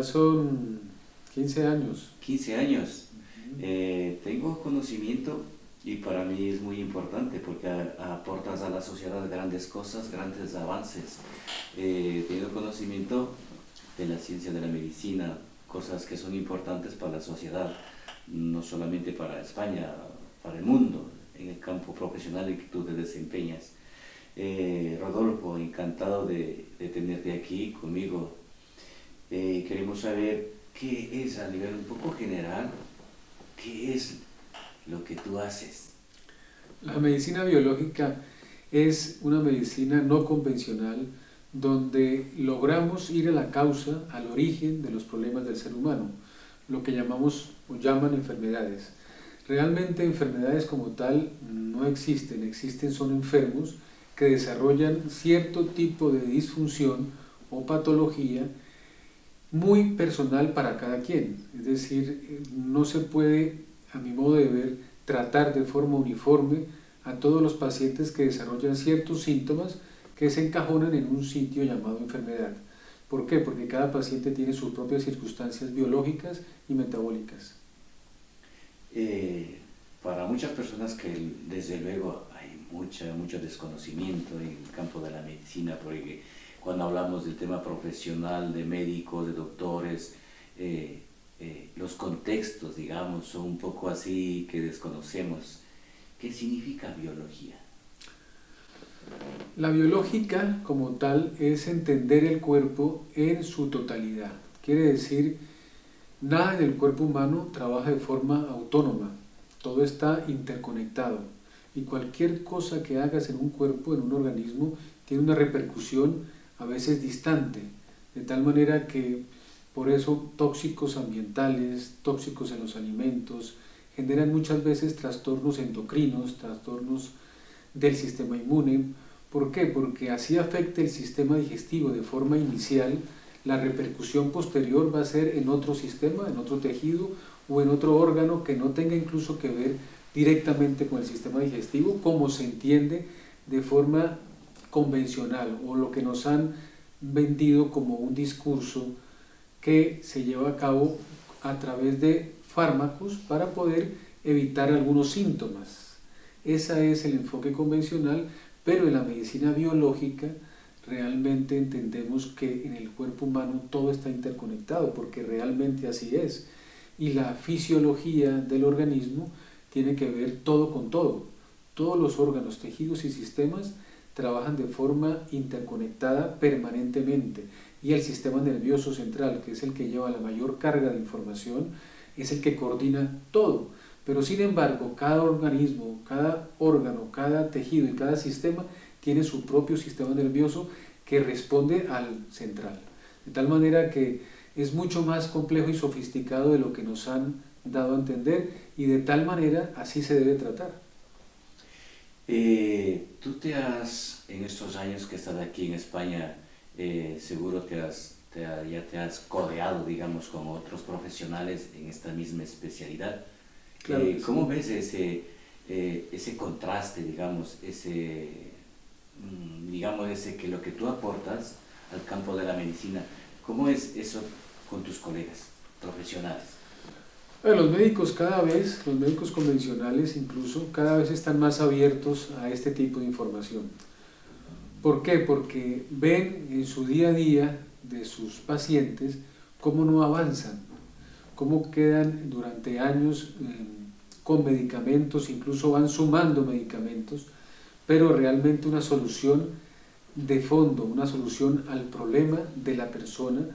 Ya son 15 años. 15 años. Tengo conocimiento y para mí es muy importante porque aportas a la sociedad grandes cosas, grandes avances. Tengo conocimiento de la ciencia de la medicina, cosas que son importantes para la sociedad, no solamente para España, para el mundo, en el campo profesional en que tú te desempeñas. Rodolfo, encantado de tenerte aquí conmigo. Queremos saber qué es a nivel un poco general, qué es lo que tú haces. La medicina biológica es una medicina no convencional donde logramos ir a la causa, al origen de los problemas del ser humano, lo que llamamos o llaman enfermedades. Realmente enfermedades como tal no existen, son enfermos que desarrollan cierto tipo de disfunción o patología muy personal para cada quien. Es decir, no se puede, a mi modo de ver, tratar de forma uniforme a todos los pacientes que desarrollan ciertos síntomas que se encajonan en un sitio llamado enfermedad. ¿Por qué? Porque cada paciente tiene sus propias circunstancias biológicas y metabólicas. Para muchas personas que desde luego hay mucho desconocimiento en el campo de la medicina, porque cuando hablamos del tema profesional, de médicos, de doctores, los contextos, digamos, son un poco así que desconocemos. ¿Qué significa biología? La biológica como tal es entender el cuerpo en su totalidad. Quiere decir, nada en el cuerpo humano trabaja de forma autónoma, todo está interconectado y cualquier cosa que hagas en un cuerpo, en un organismo, tiene una repercusión a veces distante, de tal manera que por eso tóxicos ambientales, tóxicos en los alimentos, generan muchas veces trastornos endocrinos, trastornos del sistema inmune. ¿Por qué? Porque así afecta el sistema digestivo de forma inicial, la repercusión posterior va a ser en otro sistema, en otro tejido o en otro órgano que no tenga incluso que ver directamente con el sistema digestivo, como se entiende de forma convencional o lo que nos han vendido como un discurso que se lleva a cabo a través de fármacos para poder evitar algunos síntomas. Ese es el enfoque convencional, pero en la medicina biológica realmente entendemos que en el cuerpo humano todo está interconectado, porque realmente así es. Y la fisiología del organismo tiene que ver todo con todo. Todos los órganos, tejidos y sistemas trabajan de forma interconectada permanentemente. Y el sistema nervioso central, que es el que lleva la mayor carga de información, es el que coordina todo. Pero sin embargo, cada organismo, cada órgano, cada tejido y cada sistema tiene su propio sistema nervioso que responde al central. De tal manera que es mucho más complejo y sofisticado de lo que nos han dado a entender y de tal manera así se debe tratar. Tú en estos años que estás aquí en España, seguro ya te has codeado, digamos, con otros profesionales en esta misma especialidad. Claro ¿Cómo sí. ves ese contraste, digamos, ese que lo que tú aportas al campo de la medicina, cómo es eso con tus colegas profesionales? Bueno, los médicos convencionales incluso, cada vez están más abiertos a este tipo de información. ¿Por qué? Porque ven en su día a día de sus pacientes cómo no avanzan, cómo quedan durante años con medicamentos, incluso van sumando medicamentos, pero realmente una solución de fondo, una solución al problema de la persona,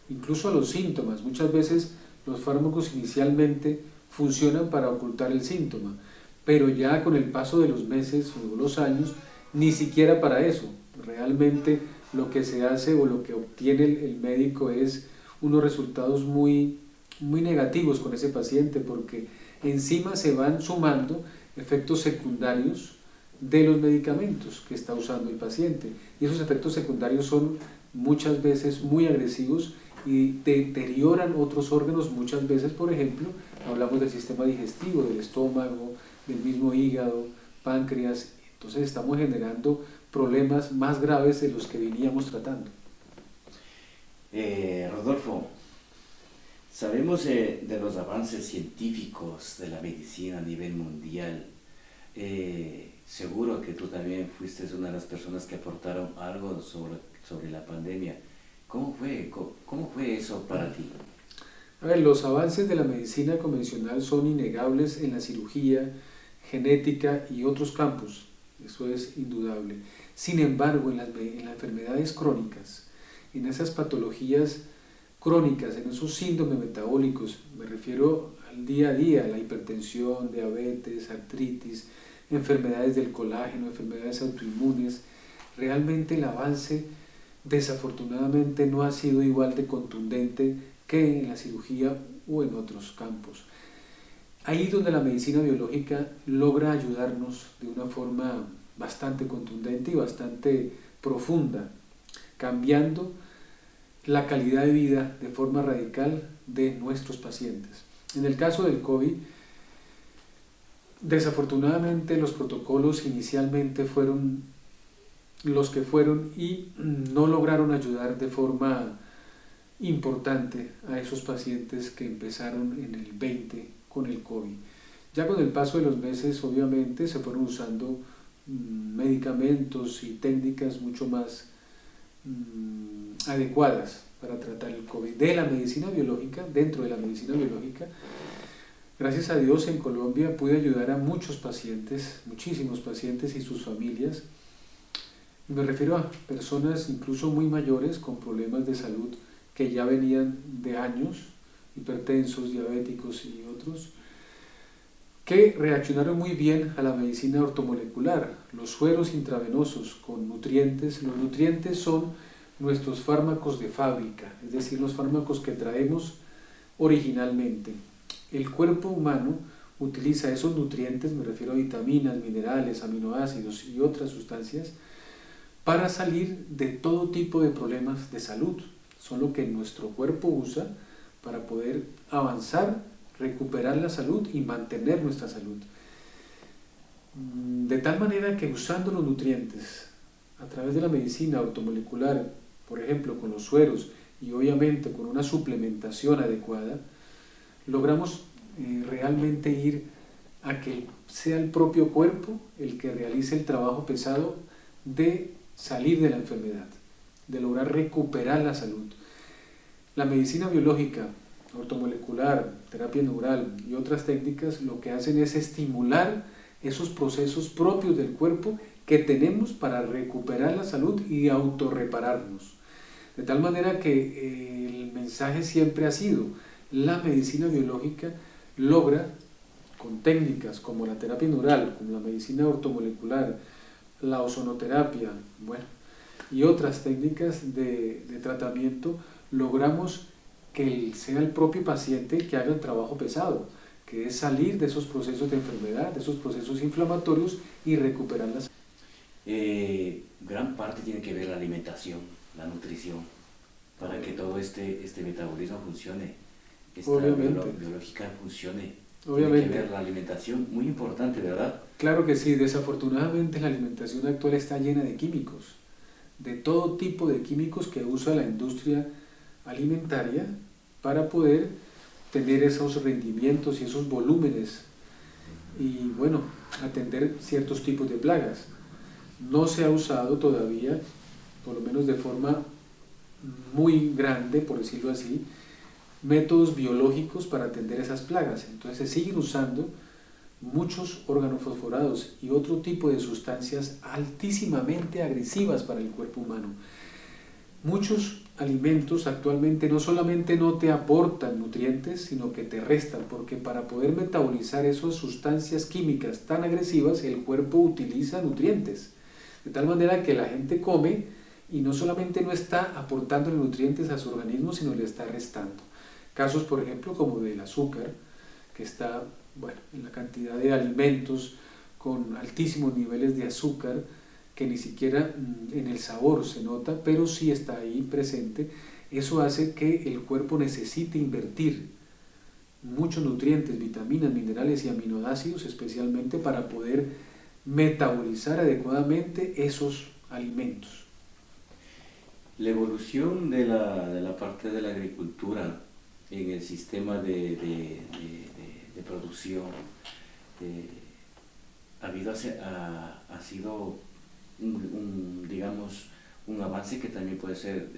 incluso a los síntomas. Muchas veces los fármacos inicialmente funcionan para ocultar el síntoma, pero ya con el paso de los meses o los años, ni siquiera para eso. Realmente lo que se hace o lo que obtiene el médico es unos resultados muy negativos con ese paciente, porque encima se van sumando efectos secundarios de los medicamentos que está usando el paciente, y esos efectos secundarios son muchas veces muy agresivos y deterioran otros órganos. Muchas veces, por ejemplo, hablamos del sistema digestivo, del estómago, del mismo hígado, páncreas. Entonces estamos generando problemas más graves de los que veníamos tratando. Rodolfo, Sabemos de los avances científicos de la medicina a nivel mundial. Seguro que tú también fuiste una de las personas que aportaron algo sobre la pandemia. ¿Cómo fue eso para ti? A ver, los avances de la medicina convencional son innegables en la cirugía, genética y otros campos, eso es indudable. Sin embargo, en las enfermedades crónicas, en esas patologías crónicas, en esos síndromes metabólicos, me refiero al día a día, la hipertensión, diabetes, artritis, enfermedades del colágeno, enfermedades autoinmunes, realmente el avance desafortunadamente no ha sido igual de contundente que en la cirugía o en otros campos. Ahí donde la medicina biológica logra ayudarnos de una forma bastante contundente y bastante profunda, cambiando la calidad de vida de forma radical de nuestros pacientes. En el caso del COVID, desafortunadamente los protocolos inicialmente fueron los que fueron y no lograron ayudar de forma importante a esos pacientes que empezaron en el 20 con el COVID. Ya con el paso de los meses, obviamente, se fueron usando medicamentos y técnicas mucho más adecuadas para tratar el COVID. De la medicina biológica, dentro de la medicina biológica, gracias a Dios en Colombia pude ayudar a muchos pacientes, muchísimos pacientes y sus familias. Me refiero a personas incluso muy mayores con problemas de salud que ya venían de años, hipertensos, diabéticos y otros, que reaccionaron muy bien a la medicina ortomolecular, los sueros intravenosos con nutrientes. Los nutrientes son nuestros fármacos de fábrica, es decir, los fármacos que traemos originalmente. El cuerpo humano utiliza esos nutrientes, me refiero a vitaminas, minerales, aminoácidos y otras sustancias, para salir de todo tipo de problemas de salud. Son lo que nuestro cuerpo usa para poder avanzar, recuperar la salud y mantener nuestra salud. De tal manera que usando los nutrientes a través de la medicina ortomolecular, por ejemplo con los sueros y obviamente con una suplementación adecuada, logramos realmente ir a que sea el propio cuerpo el que realice el trabajo pesado de salir de la enfermedad, de lograr recuperar la salud. La medicina biológica, ortomolecular, terapia neural y otras técnicas lo que hacen es estimular esos procesos propios del cuerpo que tenemos para recuperar la salud y autorrepararnos. De tal manera que el mensaje siempre ha sido: la medicina biológica logra, con técnicas como la terapia neural, como la medicina ortomolecular, la ozonoterapia, bueno, y otras técnicas de tratamiento, logramos que sea el propio paciente que haga el trabajo pesado, que es salir de esos procesos de enfermedad, de esos procesos inflamatorios y recuperar la salud. Gran parte tiene que ver la alimentación, la nutrición, para que todo este metabolismo funcione, esta biológica funcione. Obviamente. Tiene que ver la alimentación, muy importante, ¿verdad? Claro que sí, desafortunadamente la alimentación actual está llena de químicos, de todo tipo de químicos que usa la industria alimentaria para poder tener esos rendimientos y esos volúmenes y bueno, atender ciertos tipos de plagas. No se ha usado todavía, por lo menos de forma muy grande, por decirlo así, métodos biológicos para atender esas plagas. Entonces se siguen usando muchos organofosforados y otro tipo de sustancias altísimamente agresivas para el cuerpo humano. Muchos alimentos actualmente no solamente no te aportan nutrientes, sino que te restan, porque para poder metabolizar esas sustancias químicas tan agresivas, el cuerpo utiliza nutrientes. De tal manera que la gente come y no solamente no está aportando nutrientes a su organismo, sino le está restando. Casos, por ejemplo, como del azúcar, que está en la cantidad de alimentos con altísimos niveles de azúcar, que ni siquiera en el sabor se nota, pero sí está ahí presente. Eso hace que el cuerpo necesite invertir muchos nutrientes, vitaminas, minerales y aminoácidos, especialmente para poder metabolizar adecuadamente esos alimentos. La evolución de la parte de la agricultura en el sistema de producción ha sido digamos, un avance que también puede ser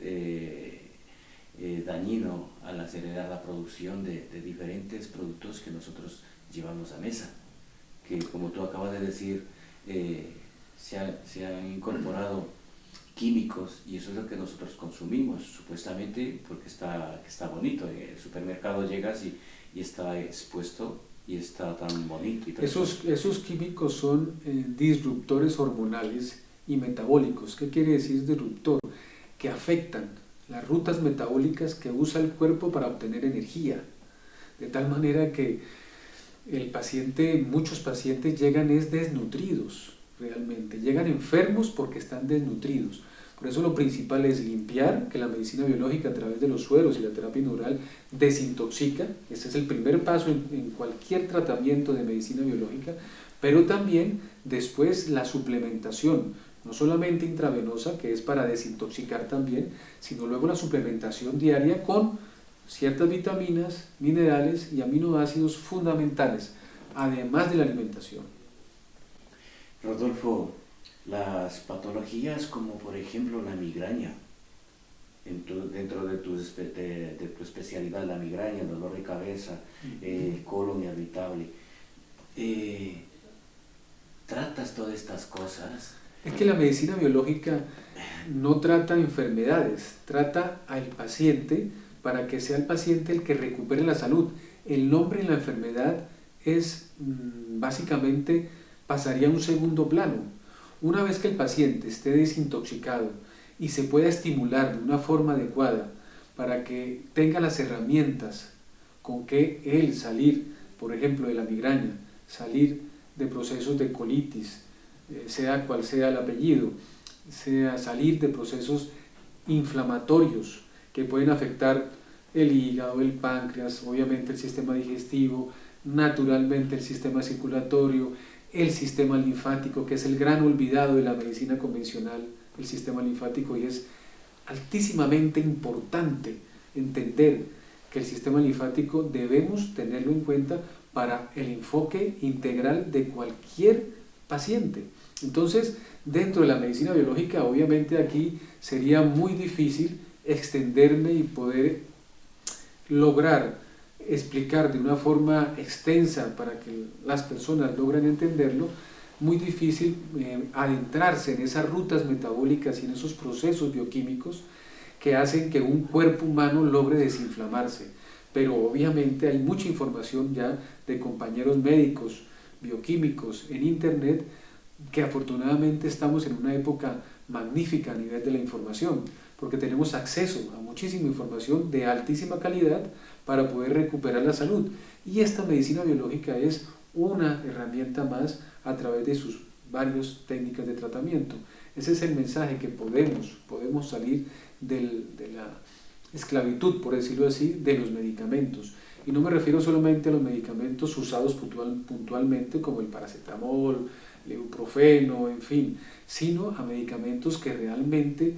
dañino al acelerar la producción de diferentes productos que nosotros llevamos a mesa, que como tú acabas de decir, se han incorporado químicos, y eso es lo que nosotros consumimos, supuestamente porque está bonito. En el supermercado llegas y está expuesto y está tan bonito. Y esos químicos son disruptores hormonales y metabólicos. ¿Qué quiere decir disruptor? Que afectan las rutas metabólicas que usa el cuerpo para obtener energía, de tal manera que muchos pacientes llegan desnutridos, realmente, llegan enfermos porque están desnutridos. Por eso lo principal es limpiar, que la medicina biológica a través de los sueros y la terapia neural desintoxica. Ese es el primer paso en cualquier tratamiento de medicina biológica, pero también después la suplementación, no solamente intravenosa, que es para desintoxicar también, sino luego la suplementación diaria con ciertas vitaminas, minerales y aminoácidos fundamentales, además de la alimentación. Rodolfo, las patologías como por ejemplo la migraña, dentro de tu especialidad, la migraña, el dolor de cabeza, colon irritable, ¿tratas todas estas cosas? Es que la medicina biológica no trata enfermedades, trata al paciente para que sea el paciente el que recupere la salud. El nombre en la enfermedad es básicamente pasaría a un segundo plano. Una vez que el paciente esté desintoxicado y se pueda estimular de una forma adecuada para que tenga las herramientas con que él salir, por ejemplo, de la migraña, salir de procesos de colitis, sea cual sea el apellido, sea salir de procesos inflamatorios que pueden afectar el hígado, el páncreas, obviamente el sistema digestivo, naturalmente el sistema circulatorio, el sistema linfático, que es el gran olvidado de la medicina convencional, el sistema linfático, y es altísimamente importante entender que el sistema linfático debemos tenerlo en cuenta para el enfoque integral de cualquier paciente. Entonces, dentro de la medicina biológica, obviamente aquí sería muy difícil extenderme y poder lograr explicar de una forma extensa para que las personas logren entenderlo, muy difícil adentrarse en esas rutas metabólicas y en esos procesos bioquímicos que hacen que un cuerpo humano logre desinflamarse. Pero obviamente hay mucha información ya de compañeros médicos, bioquímicos en internet, que afortunadamente estamos en una época magnífica a nivel de la información, porque tenemos acceso a muchísima información de altísima calidad para poder recuperar la salud. Y esta medicina biológica es una herramienta más a través de sus varias técnicas de tratamiento. Ese es el mensaje, que podemos salir de la esclavitud, por decirlo así, de los medicamentos. Y no me refiero solamente a los medicamentos usados puntualmente como el paracetamol, el ibuprofeno, en fin, sino a medicamentos que realmente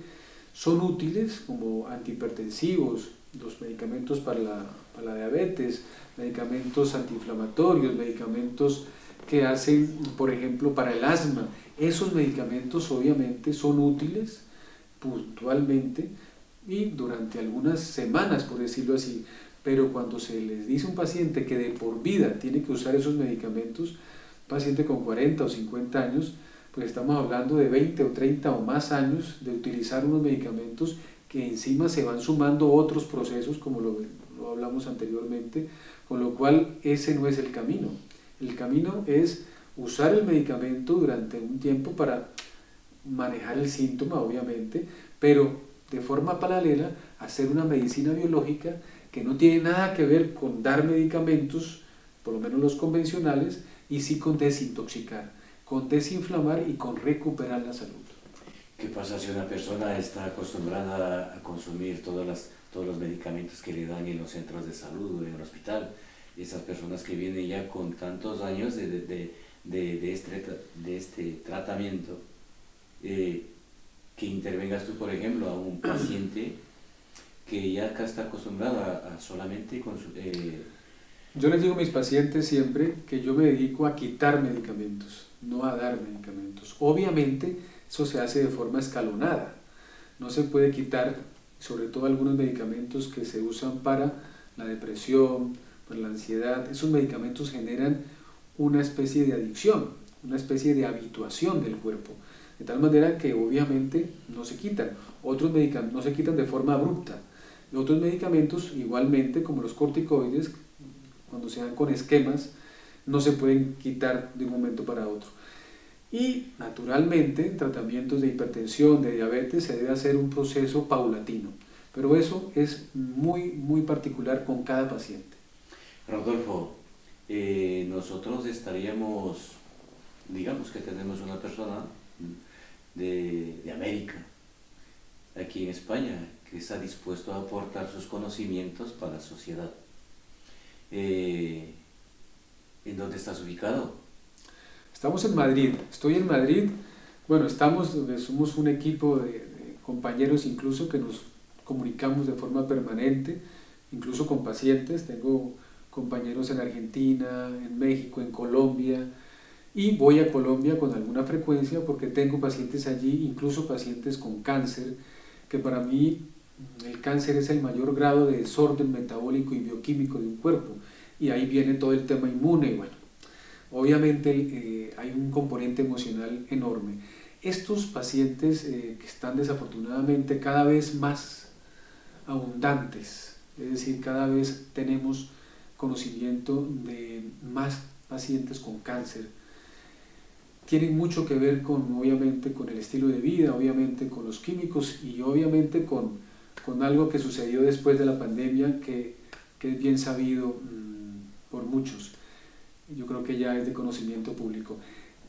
son útiles, como antihipertensivos, los medicamentos para la diabetes, medicamentos antiinflamatorios, medicamentos que hacen, por ejemplo, para el asma. Esos medicamentos obviamente son útiles puntualmente y durante algunas semanas, por decirlo así, pero cuando se les dice a un paciente que de por vida tiene que usar esos medicamentos, un paciente con 40 o 50 años, pues estamos hablando de 20 o 30 o más años de utilizar unos medicamentos que encima se van sumando otros procesos, como lo hablamos anteriormente, con lo cual ese no es el camino. El camino es usar el medicamento durante un tiempo para manejar el síntoma, obviamente, pero de forma paralela hacer una medicina biológica que no tiene nada que ver con dar medicamentos, por lo menos los convencionales, y sí con desintoxicar, con desinflamar y con recuperar la salud. ¿Qué pasa si una persona está acostumbrada a consumir todos los medicamentos que le dan en los centros de salud o en el hospital? Esas personas que vienen ya con tantos años de este tratamiento, que intervengas tú, por ejemplo, a un paciente que ya acá está acostumbrada a solamente Yo les digo a mis pacientes siempre que yo me dedico a quitar medicamentos, no a dar medicamentos. Obviamente eso se hace de forma escalonada. No se puede quitar, sobre todo algunos medicamentos que se usan para la depresión, para la ansiedad. Esos medicamentos generan una especie de adicción, una especie de habituación del cuerpo, de tal manera que obviamente no se quitan. Otros medicamentos no se quitan de forma abrupta. Y otros medicamentos, igualmente, como los corticoides, cuando se dan con esquemas, no se pueden quitar de un momento para otro. Y naturalmente, en tratamientos de hipertensión, de diabetes, se debe hacer un proceso paulatino. Pero eso es muy particular con cada paciente. Rodolfo, nosotros estaríamos, digamos que tenemos una persona de América, aquí en España, que está dispuesto a aportar sus conocimientos para la sociedad. ¿En dónde estás ubicado? Estamos en Madrid, estoy en Madrid. Bueno, somos un equipo de compañeros incluso que nos comunicamos de forma permanente, incluso con pacientes. Tengo compañeros en Argentina, en México, en Colombia, y voy a Colombia con alguna frecuencia porque tengo pacientes allí, incluso pacientes con cáncer, que para mí el cáncer es el mayor grado de desorden metabólico y bioquímico de un cuerpo, y ahí viene todo el tema inmune. Y bueno, obviamente hay un componente emocional enorme. Estos pacientes que están desafortunadamente cada vez más abundantes, es decir, cada vez tenemos conocimiento de más pacientes con cáncer, tienen mucho que ver obviamente con el estilo de vida, obviamente con los químicos y obviamente con algo que sucedió después de la pandemia que es bien sabido por muchos. Yo creo que ya es de conocimiento público.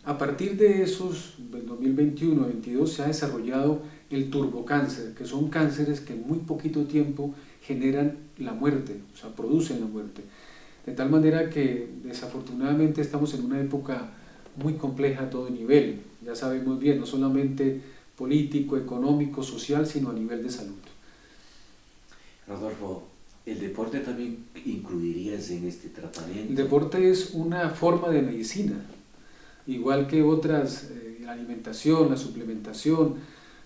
A partir de esos, del 2021-22, se ha desarrollado el turbocáncer, que son cánceres que en muy poquito tiempo generan la muerte, o sea, producen la muerte. De tal manera que desafortunadamente estamos en una época muy compleja a todo nivel, ya sabemos bien, no solamente político, económico, social, sino a nivel de salud. Rodolfo, ¿el deporte también incluirías en este tratamiento? El deporte es una forma de medicina, igual que otras, la alimentación, la suplementación,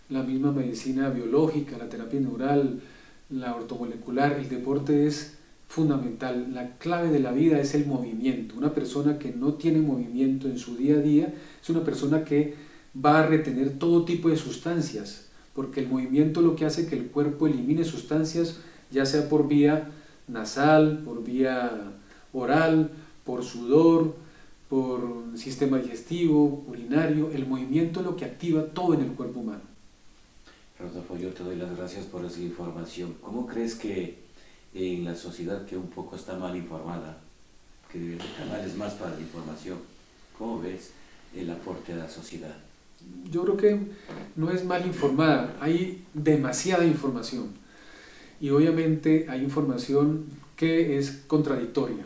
la misma medicina biológica, la terapia neural, la ortomolecular. El deporte es fundamental. La clave de la vida es el movimiento. Una persona que no tiene movimiento en su día a día es una persona que va a retener todo tipo de sustancias, porque el movimiento lo que hace es que el cuerpo elimine sustancias, ya sea por vía nasal, por vía oral, por sudor, por sistema digestivo, urinario. El movimiento es lo que activa todo en el cuerpo humano. Rodolfo, yo te doy las gracias por esa información. ¿Cómo crees que en la sociedad que un poco está mal informada, que debe haber canales más para la información, cómo ves el aporte a la sociedad? Yo creo que no es mal informada, hay demasiada información y obviamente hay información que es contradictoria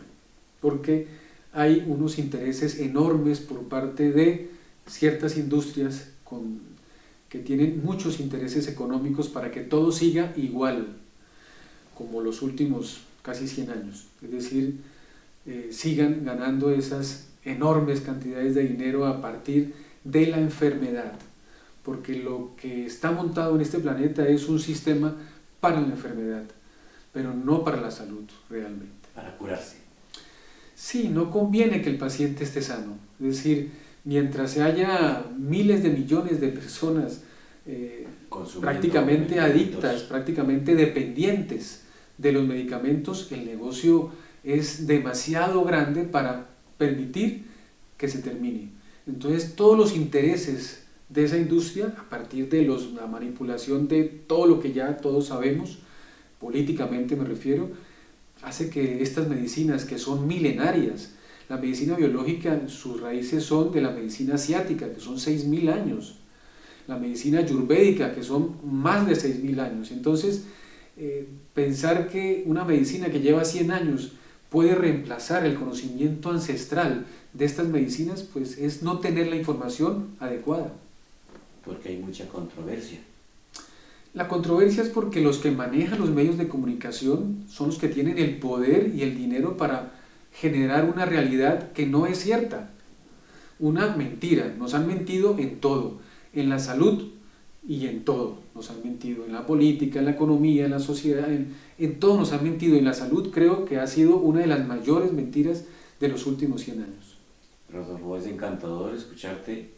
porque hay unos intereses enormes por parte de ciertas industrias que tienen muchos intereses económicos para que todo siga igual como los últimos casi 100 años, es decir, sigan ganando esas enormes cantidades de dinero a partir de la enfermedad, porque lo que está montado en este planeta es un sistema para la enfermedad, pero no para la salud realmente. Para curarse. Sí, no conviene que el paciente esté sano, es decir, mientras haya miles de millones de personas prácticamente adictas, prácticamente dependientes de los medicamentos, el negocio es demasiado grande para permitir que se termine. Entonces todos los intereses de esa industria, a partir de la manipulación de todo lo que ya todos sabemos, políticamente me refiero, hace que estas medicinas que son milenarias, la medicina biológica, sus raíces son de la medicina asiática, que son 6.000 años, la medicina ayurvédica, que son más de 6.000 años. Entonces, pensar que una medicina que lleva 100 años puede reemplazar el conocimiento ancestral de estas medicinas, pues es no tener la información adecuada. Porque hay mucha controversia. La controversia es porque los que manejan los medios de comunicación son los que tienen el poder y el dinero para generar una realidad que no es cierta, una mentira. Nos han mentido en todo, en la salud y en todo. Nos han mentido en la política, en la economía, en la sociedad, en todo nos han mentido. En la salud creo que ha sido una de las mayores mentiras de los últimos 100 años. Rodolfo, es encantador escucharte.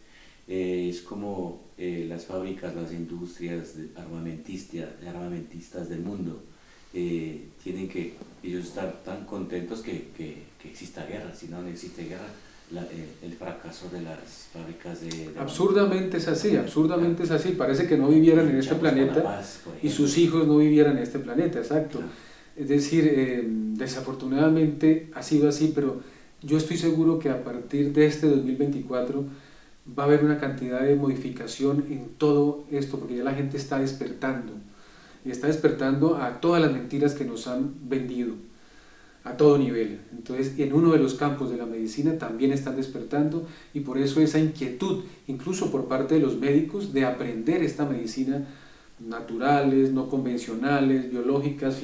Es como las fábricas, las industrias armamentistas del mundo tienen que ellos estar tan contentos que exista guerra. Si no existe guerra, el fracaso de las fábricas de absurdamente es así, absurdamente es así. Parece que no vivieran en este planeta y sus hijos no vivieran en este planeta, exacto. Claro. Es decir, desafortunadamente ha sido así, pero yo estoy seguro que a partir de este 2024 va a haber una cantidad de modificación en todo esto, porque ya la gente está despertando, y está despertando a todas las mentiras que nos han vendido, a todo nivel. Entonces, en uno de los campos de la medicina también están despertando, y por eso esa inquietud, incluso por parte de los médicos, de aprender esta medicina naturales, no convencionales, biológicas,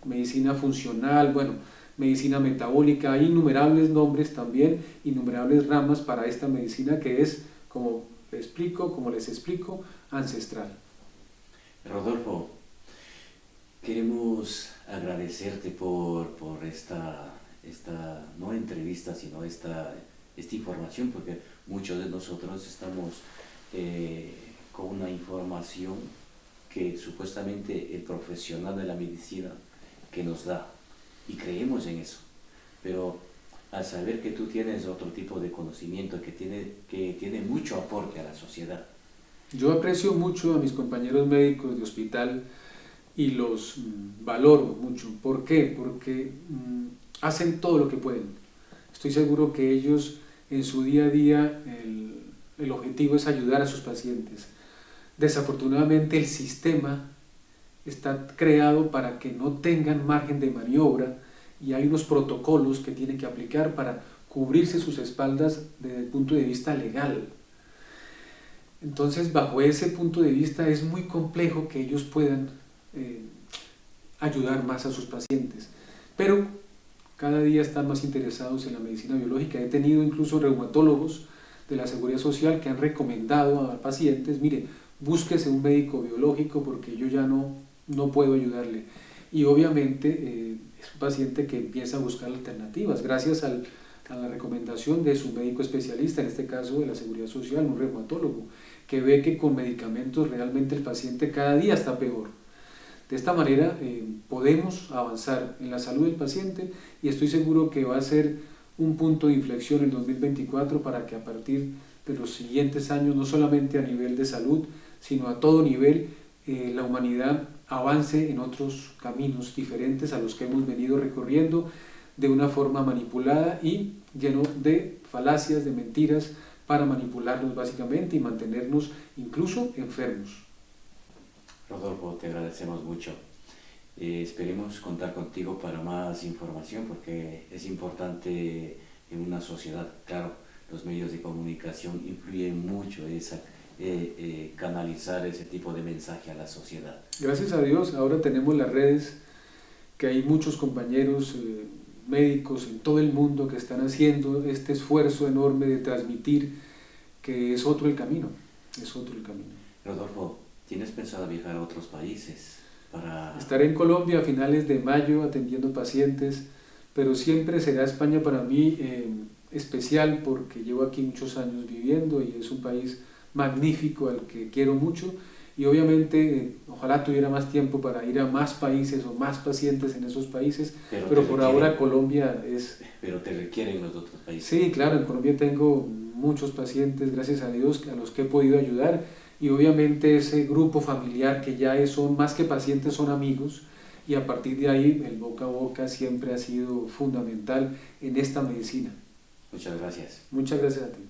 medicina funcional, bueno, medicina metabólica. Hay innumerables nombres también, innumerables ramas para esta medicina que es, como les explico, ancestral. Rodolfo, queremos agradecerte por esta no entrevista, sino esta información, porque muchos de nosotros estamos con una información que supuestamente el profesional de la medicina que nos da, y creemos en eso, pero al saber que tú tienes otro tipo de conocimiento que tiene mucho aporte a la sociedad. Yo aprecio mucho a mis compañeros médicos de hospital y los valoro mucho. ¿Por qué? Porque hacen todo lo que pueden. Estoy seguro que ellos en su día a día el objetivo es ayudar a sus pacientes. Desafortunadamente el sistema está creado para que no tengan margen de maniobra y hay unos protocolos que tienen que aplicar para cubrirse sus espaldas desde el punto de vista legal. Entonces, bajo ese punto de vista es muy complejo que ellos puedan ayudar más a sus pacientes, pero cada día están más interesados en la medicina biológica. He tenido incluso reumatólogos de la Seguridad Social que han recomendado a pacientes, mire, búsquese un médico biológico porque yo ya no puedo ayudarle. Y obviamente es un paciente que empieza a buscar alternativas gracias a la recomendación de su médico especialista, en este caso de la Seguridad Social, un reumatólogo, que ve que con medicamentos realmente el paciente cada día está peor. De esta manera podemos avanzar en la salud del paciente y estoy seguro que va a ser un punto de inflexión en 2024 para que a partir de los siguientes años, no solamente a nivel de salud, sino a todo nivel, la humanidad avance en otros caminos diferentes a los que hemos venido recorriendo de una forma manipulada y lleno de falacias, de mentiras, para manipularnos básicamente y mantenernos incluso enfermos. Rodolfo, te agradecemos mucho. Esperemos contar contigo para más información porque es importante en una sociedad. Claro, los medios de comunicación influyen mucho en canalizar ese tipo de mensaje a la sociedad. Gracias a Dios, ahora tenemos las redes, que hay muchos compañeros médicos en todo el mundo que están haciendo este esfuerzo enorme de transmitir que es otro el camino, es otro el camino. Rodolfo, ¿tienes pensado viajar a otros países? Estaré en Colombia a finales de mayo atendiendo pacientes, pero siempre será España para mí especial porque llevo aquí muchos años viviendo y es un país magnífico al que quiero mucho y obviamente ojalá tuviera más tiempo para ir a más países o más pacientes en esos países, pero por ahora Colombia es... Pero te requieren los otros países. Sí, claro, en Colombia tengo muchos pacientes, gracias a Dios, a los que he podido ayudar y obviamente ese grupo familiar que ya son más que pacientes, son amigos y a partir de ahí el boca a boca siempre ha sido fundamental en esta medicina. Muchas gracias. Muchas gracias a ti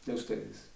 y a ustedes.